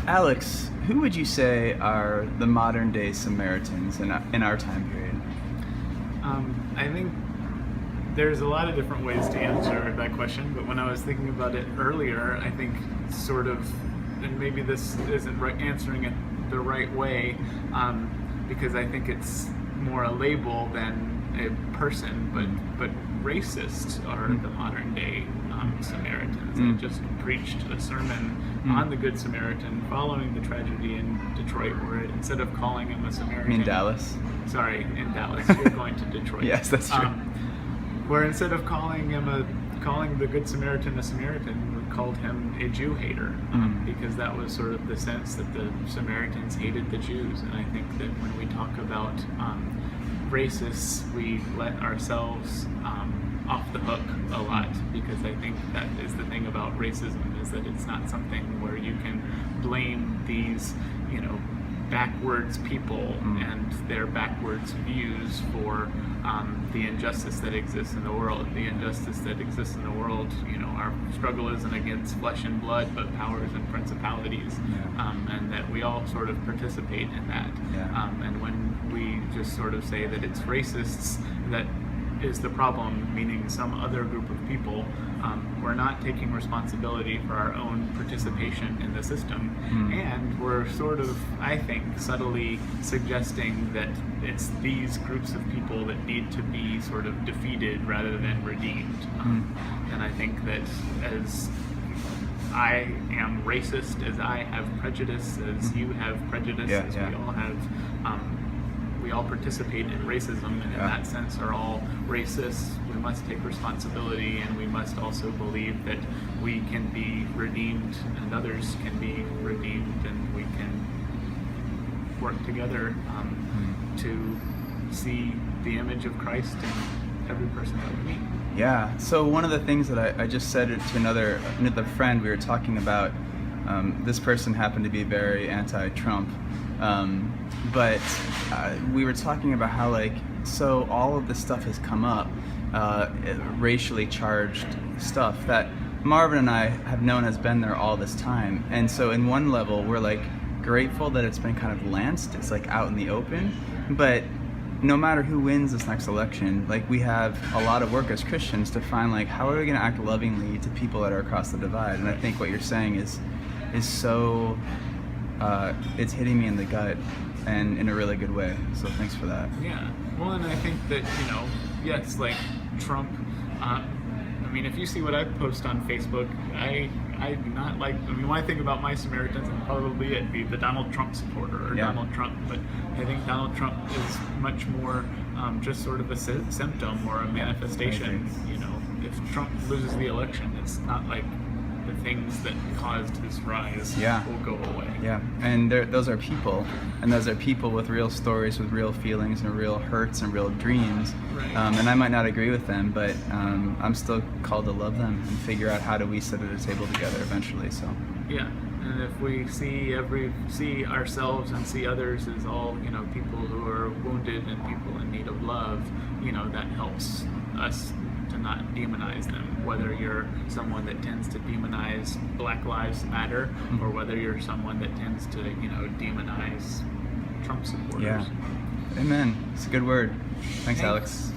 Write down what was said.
Alex, who would you say are the modern day Samaritans in our time period? I think there's a lot of different ways to answer that question, but when I was thinking about it earlier, I think sort of, and maybe this isn't answering it the right way, because I think it's more a label than a person, but racists are the modern day Samaritans. I just preached a sermon on the Good Samaritan following the tragedy in Detroit, where instead of calling him a Samaritan... In Dallas? Sorry, in Dallas. You're going to Detroit. Yes, that's true. Where instead of calling the Good Samaritan a Samaritan, we called him a Jew hater, because that was sort of the sense that the Samaritans hated the Jews. And I think that when we talk about racists, we let ourselves off the hook a lot, because I think that is the thing about racism, is that it's not something where you can blame these, backwards people and their backwards views for the injustice that exists in the world. The injustice that exists in the world, our struggle isn't against flesh and blood, but powers and principalities, and that we all sort of participate in that. And when we just sort of say that it's racists that is the problem, meaning some other group of people, we're not taking responsibility for our own participation in the system, and we're sort of, I think, subtly suggesting that it's these groups of people that need to be sort of defeated rather than redeemed. And I think that as I am racist, as I have prejudice, as you have prejudice, as we all have, we all participate in racism, and in that sense are all racists. We must take responsibility, and we must also believe that we can be redeemed and others can be redeemed, and we can work together to see the image of Christ in every person that we meet. Yeah, so one of the things that I just said to another friend, we were talking about, this person happened to be very anti-Trump, but we were talking about how, so all of this stuff has come up, racially charged stuff that Marvin and I have known has been there all this time. And so in one level, we're grateful that it's been kind of lanced, it's out in the open, but no matter who wins this next election, we have a lot of work as Christians to find how are we going to act lovingly to people that are across the divide. And I think what you're saying is so it's hitting me in the gut, and in a really good way. So thanks for that. Yeah. Well, and I think that, yes, Trump, if you see what I post on Facebook, I do not when I think about my Samaritans, I'd probably be the Donald Trump supporter or Donald Trump, but I think Donald Trump is much more just sort of a symptom or a manifestation. If Trump loses the election, it's not the things that caused his rise will go away. Yeah, and those are people, and those are people with real stories, with real feelings, and real hurts, and real dreams. Right. And I might not agree with them, but I'm still called to love them and figure out how do we sit at a table together eventually. So. Yeah, and if we see ourselves and see others as all people who are wounded and people in need of love, that helps us to not demonize them, whether you're someone that tends to demonize Black Lives Matter, or whether you're someone that tends to, demonize Trump supporters. Yeah. Amen. It's a good word. Thanks, Alex.